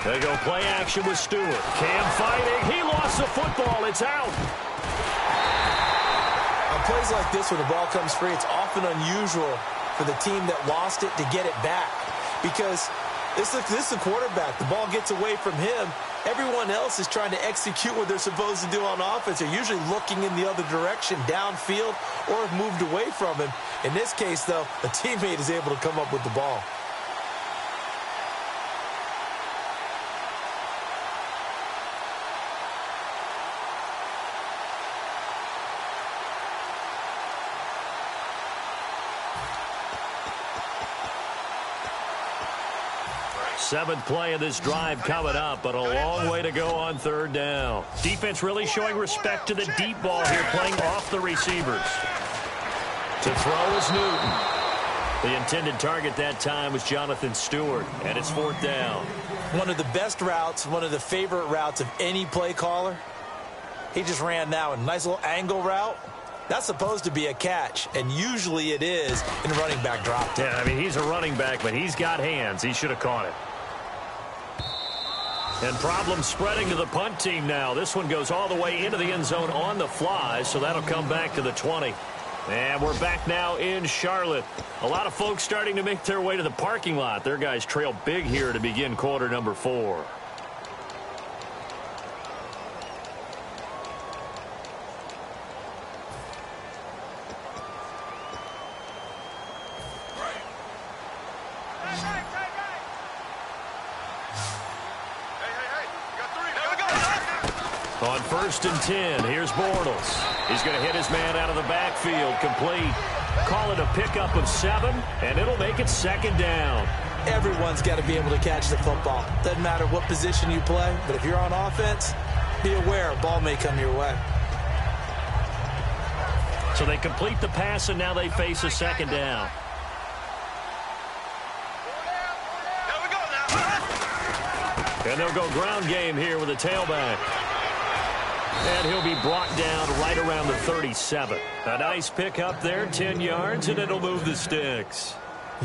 They go play action with Stewart. Cam fighting. He lost the football. It's out. On plays like this where the ball comes free, it's often unusual for the team that lost it to get it back because this is a quarterback. The ball gets away from him. Everyone else is trying to execute what they're supposed to do on offense. They're usually looking in the other direction, downfield, or have moved away from him. In this case, though, a teammate is able to come up with the ball. Seventh play of this drive coming up, but a long way to go on third down. Defense really showing respect to the deep ball here, playing off the receivers. To throw is Newton. The intended target that time was Jonathan Stewart, and it's 4th down. One of the best routes, one of the favorite routes of any play caller. He just ran that one. Nice little angle route. That's supposed to be a catch, and usually it is in running back drop. Yeah, I mean, he's a running back, but he's got hands. He should have caught it. And problems spreading to the punt team now. This one goes all the way into the end zone on the fly, so that'll come back to the 20. And we're back now in Charlotte. A lot of folks starting to make their way to the parking lot. Their guys trail big here to begin quarter number 4. On 1st and 10, here's Bortles. He's going to hit his man out of the backfield, complete. Call it a pickup of 7, and it'll make it 2nd down. Everyone's got to be able to catch the football. Doesn't matter what position you play, but if you're on offense, be aware a ball may come your way. So they complete the pass, and now they face a 2nd down. And they'll go ground game here with a tailback. And he'll be brought down right around the 37. A nice pick up there, 10 yards, and it'll move the sticks.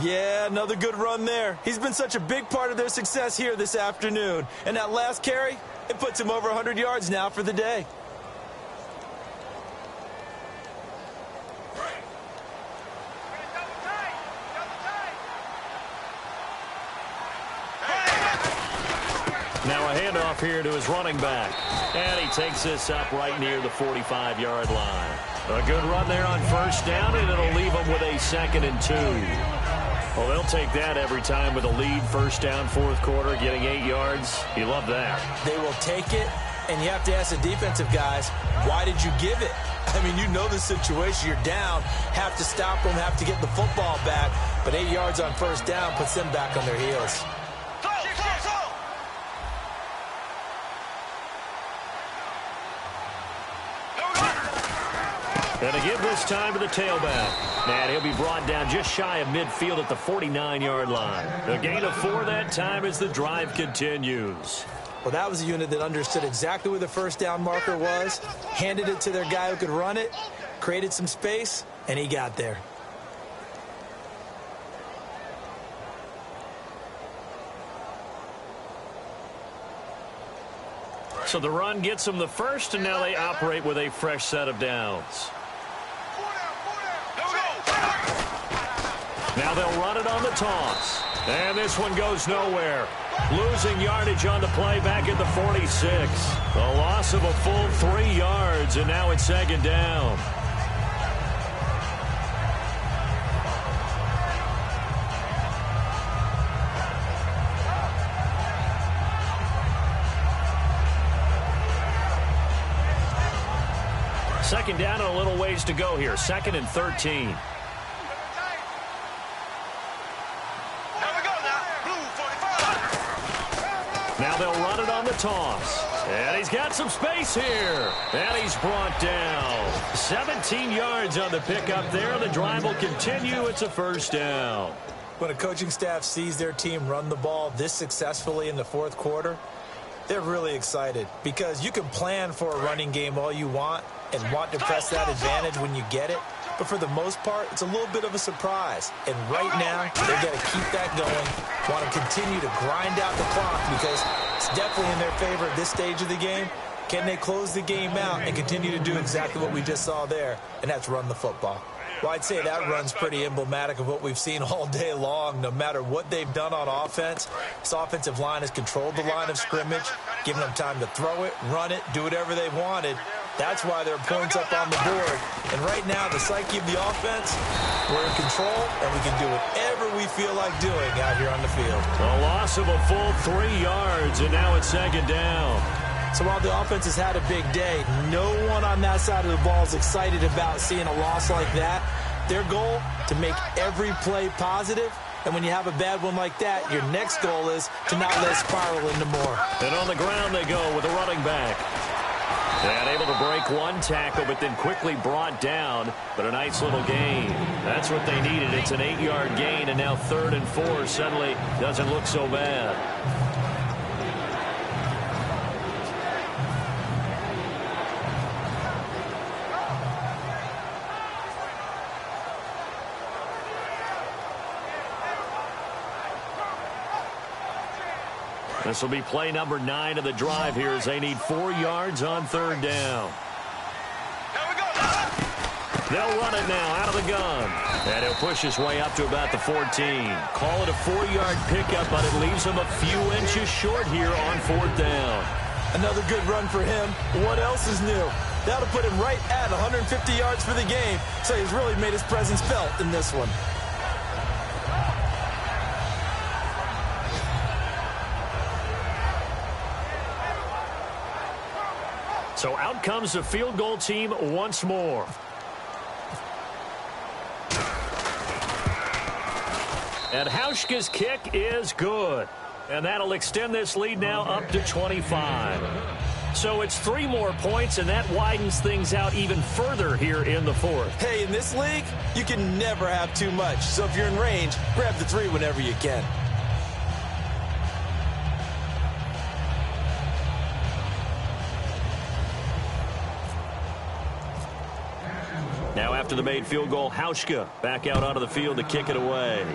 Yeah, another good run there. He's been such a big part of their success here this afternoon. And that last carry, it puts him over 100 yards now for the day. Now a handoff here to his running back. And he takes this up right near the 45-yard line. A good run there on 1st down, and it'll leave him with a 2nd and 2. Well, they'll take that every time with a lead. 1st down, 4th quarter, getting 8 yards. You love that. They will take it, and you have to ask the defensive guys, why did you give it? I mean, you know the situation. You're down, have to stop them, have to get the football back. But 8 yards on 1st down puts them back on their heels. And again this time to the tailback. And he'll be brought down just shy of midfield at the 49-yard line. A gain of 4 that time as the drive continues. Well, that was a unit that understood exactly where the 1st down marker was, handed it to their guy who could run it, created some space, and he got there. So the run gets them the 1st, and now they operate with a fresh set of downs. Now they'll run it on the toss. And this one goes nowhere. Losing yardage on the play back at the 46. A loss of a full 3 yards, and now it's 2nd down. Second down and a little ways to go here. 2nd and 13. Now they'll run it on the toss. And he's got some space here. And he's brought down. 17 yards on the pickup there. The drive will continue. It's a 1st down. When a coaching staff sees their team run the ball this successfully in the 4th quarter, they're really excited because you can plan for a running game all you want and want to press that advantage when you get it. But for the most part, it's a little bit of a surprise. And right now, they've got to keep that going, want to continue to grind out the clock because it's definitely in their favor at this stage of the game. Can they close the game out and continue to do exactly what we just saw there, and that's run the football? Well, I'd say that run's pretty emblematic of what we've seen all day long. No matter what they've done on offense, this offensive line has controlled the line of scrimmage, given them time to throw it, run it, do whatever they wanted. That's why there are points up on the board. And right now, the psyche of the offense, we're in control, and we can do whatever we feel like doing out here on the field. A loss of a full 3 yards, and now it's 2nd down. So while the offense has had a big day, no one on that side of the ball is excited about seeing a loss like that. Their goal, to make every play positive. And when you have a bad one like that, your next goal is to not let it spiral into more. And on the ground they go with a running back. And able to break one tackle, but then quickly brought down. But a nice little gain. That's what they needed. It's an 8-yard gain, and now 3rd and 4 suddenly doesn't look so bad. This will be play number 9 of the drive here as they need 4 yards on 3rd down. They'll run it now out of the gun. And he'll push his way up to about the 14. Call it a 4-yard pickup, but it leaves him a few inches short here on 4th down. Another good run for him. What else is new? That'll put him right at 150 yards for the game. So he's really made his presence felt in this one. So out comes the field goal team once more. And Hauschka's kick is good. And that'll extend this lead now up to 25. So it's 3 more points, and that widens things out even further here in the 4th. Hey, in this league, you can never have too much. So if you're in range, grab the 3 whenever you can. Now after the made field goal, Hauschka back out onto the field to kick it away.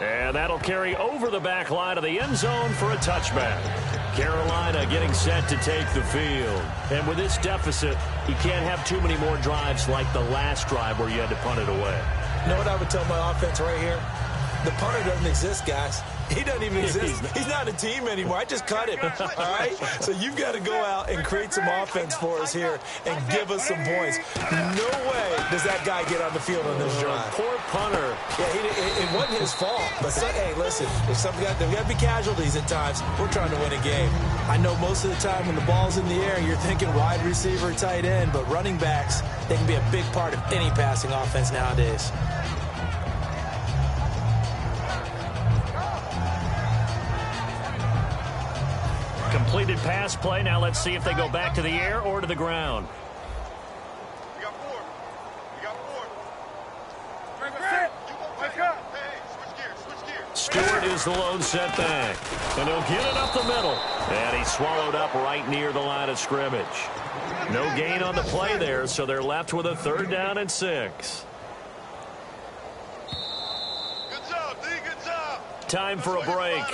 And that'll carry over the back line of the end zone for a touchback. Carolina getting set to take the field. And with this deficit, you can't have too many more drives like the last drive where you had to punt it away. You know what I would tell my offense right here? The punter doesn't exist, guys. He doesn't even exist. He's not a team anymore. I just cut him, all right? So you've got to go out and create some offense for us here and give us some points. No way does that guy get on the field on this drive. Poor punter. Yeah, it wasn't his fault. But, hey, listen, there's got to be casualties at times. We're trying to win a game. I know most of the time when the ball's in the air, you're thinking wide receiver, tight end, but running backs, they can be a big part of any passing offense nowadays. Completed pass play. Now let's see if they go back to the air or to the ground. We got 4. We got 4. Wake up. Hey, switch gears. Stewart is the lone setback. And he'll get it up the middle. And he's swallowed up right near the line of scrimmage. No gain on the play there, so they're left with a 3rd down and 6. Good job, D. Good job. Time for a break.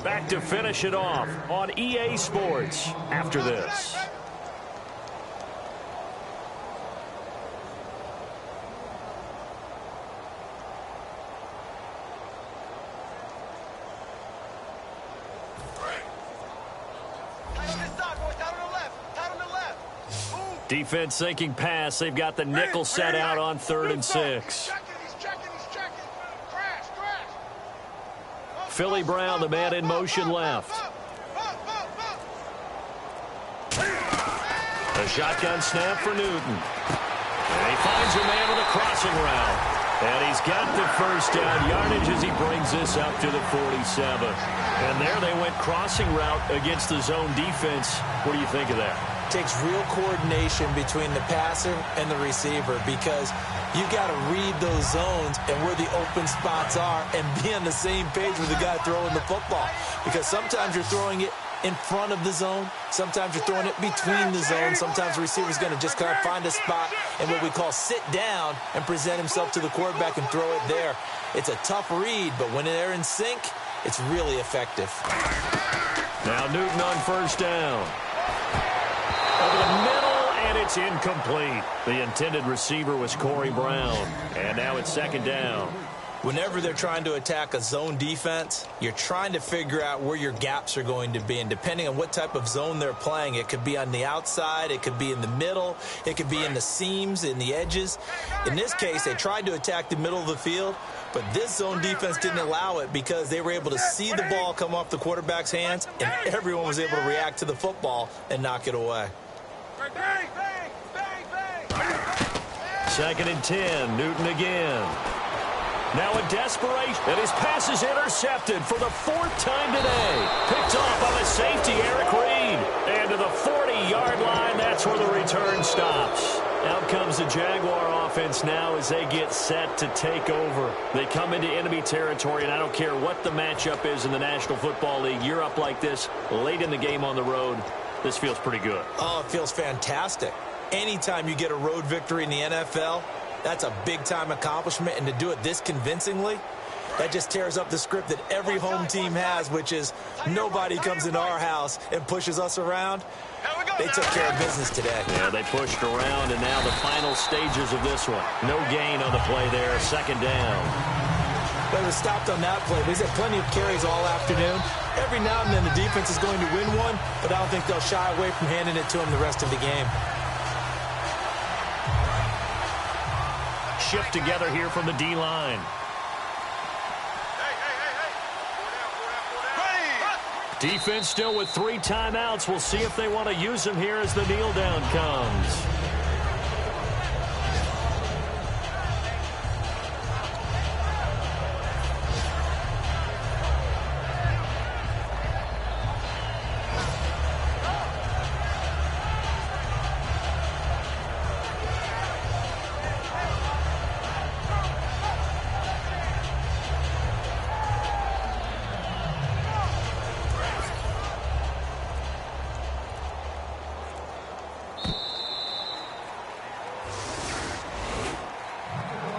Back to finish it off on EA Sports after this. Defense sinking pass. They've got the nickel set out on 3rd and 6. Philly Brown, the man in motion left. A shotgun snap for Newton. And he finds a man with a crossing route. And he's got the 1st down yardage as he brings this up to the 47. And there they went crossing route against the zone defense. What do you think of that? Takes real coordination between the passer and the receiver because you've got to read those zones and where the open spots are and be on the same page with the guy throwing the football. Because sometimes you're throwing it in front of the zone. Sometimes you're throwing it between the zones. Sometimes the receiver's going to just kind of find a spot and what we call sit down and present himself to the quarterback and throw it there. It's a tough read, but when they're in sync, it's really effective. Now Newton on 1st down. Over the middle, and it's incomplete. The intended receiver was Corey Brown. And now it's 2nd down. Whenever they're trying to attack a zone defense, you're trying to figure out where your gaps are going to be. And depending on what type of zone they're playing, it could be on the outside, it could be in the middle, it could be in the seams, in the edges. In this case, they tried to attack the middle of the field, but this zone defense didn't allow it because they were able to see the ball come off the quarterback's hands, and everyone was able to react to the football and knock it away. 2nd and 10, Newton again. Now a desperation, and his pass is intercepted for the 4th time today. Picked off by the safety, Eric Reed. lead. And to the 40-yard line, that's where the return stops. Out comes the Jaguar offense now as they get set to take over. They come into enemy territory, and I don't care what the matchup is in the National Football League. You're up like this late in the game on the road. This feels pretty good. Oh, it feels fantastic. Anytime you get a road victory in the NFL, that's a big-time accomplishment, and to do it this convincingly, that just tears up the script that every home team has, which is nobody comes into our house and pushes us around. They took care of business today. Yeah, they pushed around, and now the final stages of this one. No gain on the play there, second down. But it was stopped on that play. He's had plenty of carries all afternoon. Every now and then the defense is going to win one, but I don't think they'll shy away from handing it to him the rest of the game. Shift together here from the D-line. Defense still with 3 timeouts. We'll see if they want to use them here as the kneel down comes.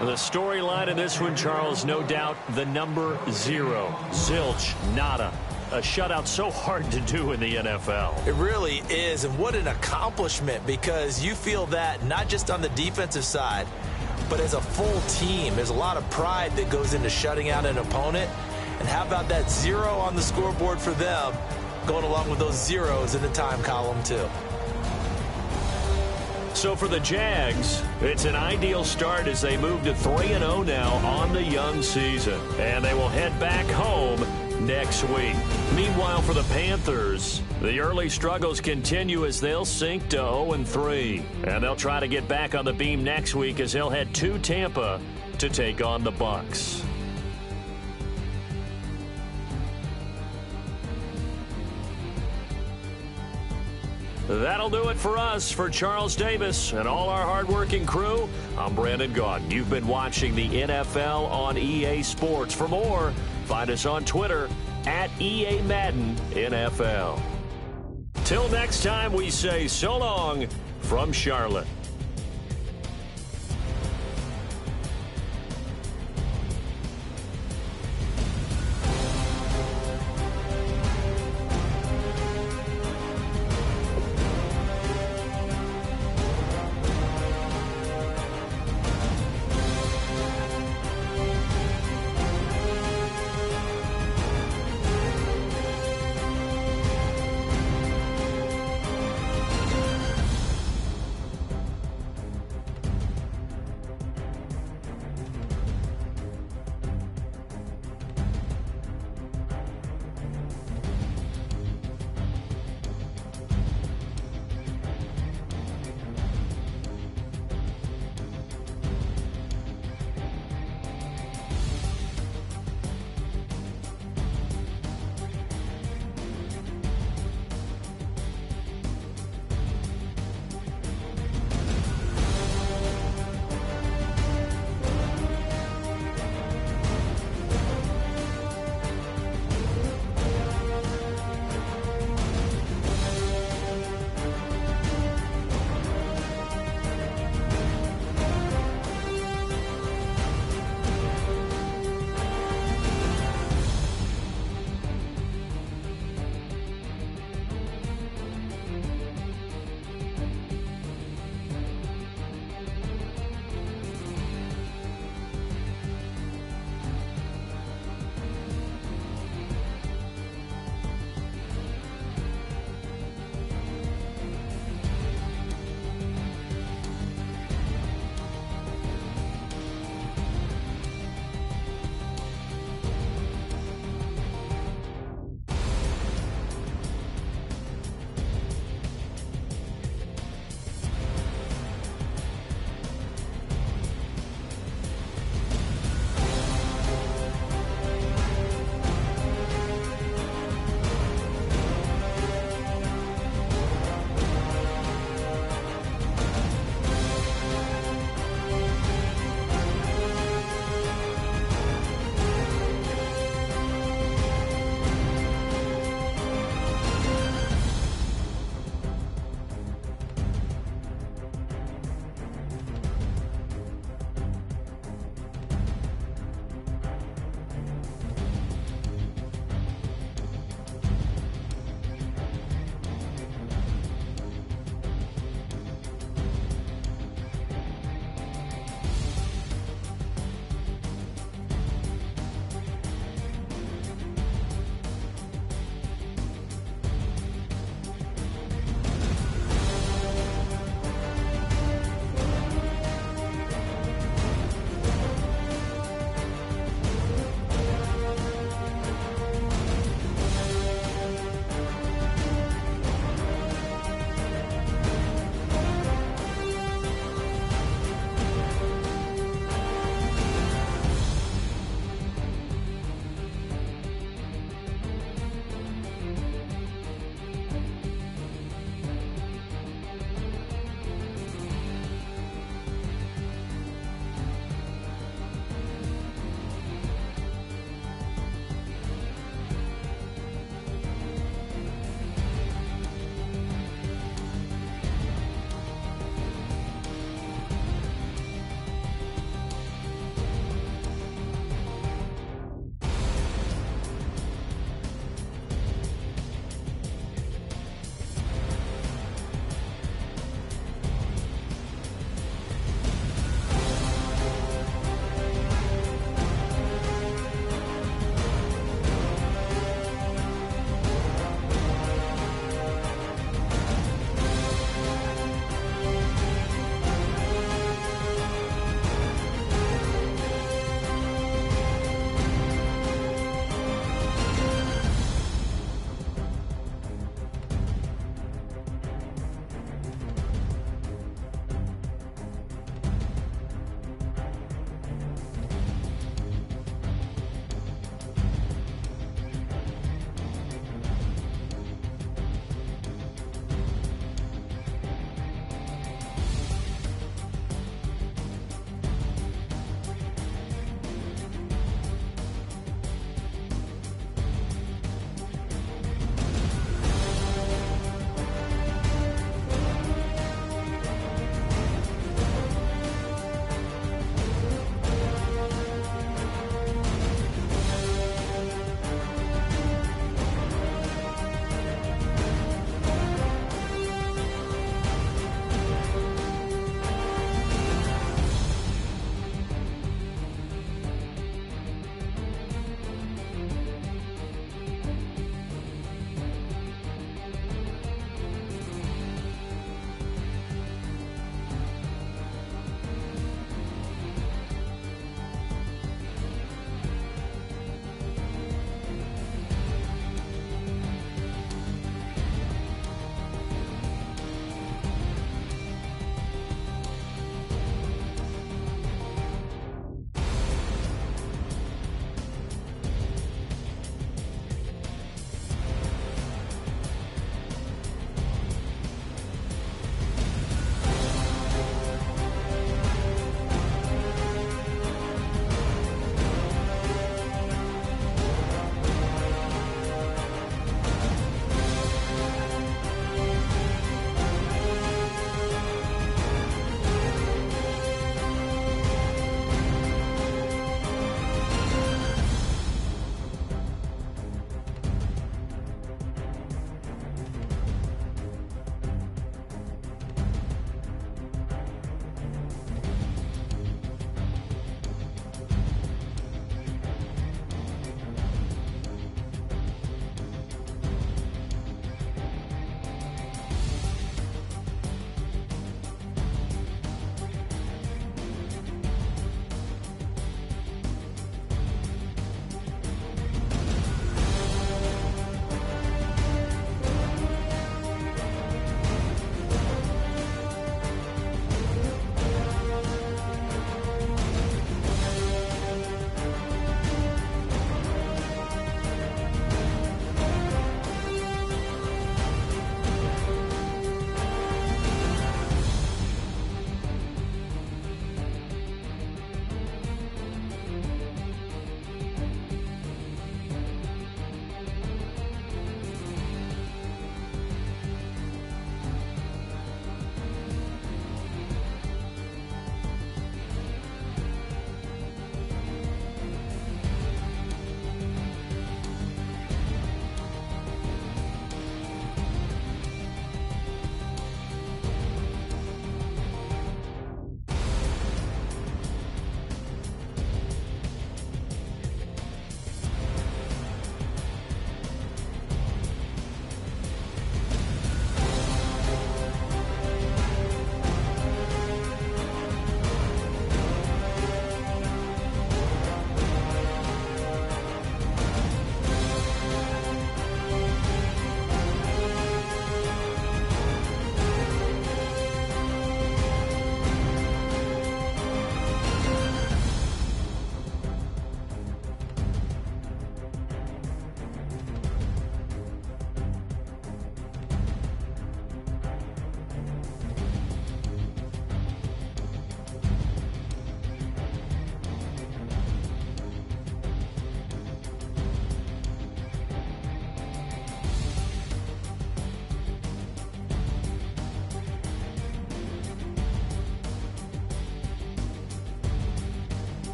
The storyline in this one, Charles, no doubt the number 0. Zilch, nada. A shutout so hard to do in the NFL. It really is, and what an accomplishment, because you feel that not just on the defensive side, but as a full team. There's a lot of pride that goes into shutting out an opponent. And how about that 0 on the scoreboard for them, going along with those zeros in the time column, too. So for the Jags, it's an ideal start as they move to 3-0 now on the young season. And they will head back home next week. Meanwhile, for the Panthers, the early struggles continue as they'll sink to 0-3. And they'll try to get back on the beam next week as they'll head to Tampa to take on the Bucs. That'll do it for us. For Charles Davis and all our hardworking crew, I'm Brandon Gaudin. You've been watching the NFL on EA Sports. For more, find us on Twitter at EA Madden NFL. Till next time, we say so long from Charlotte.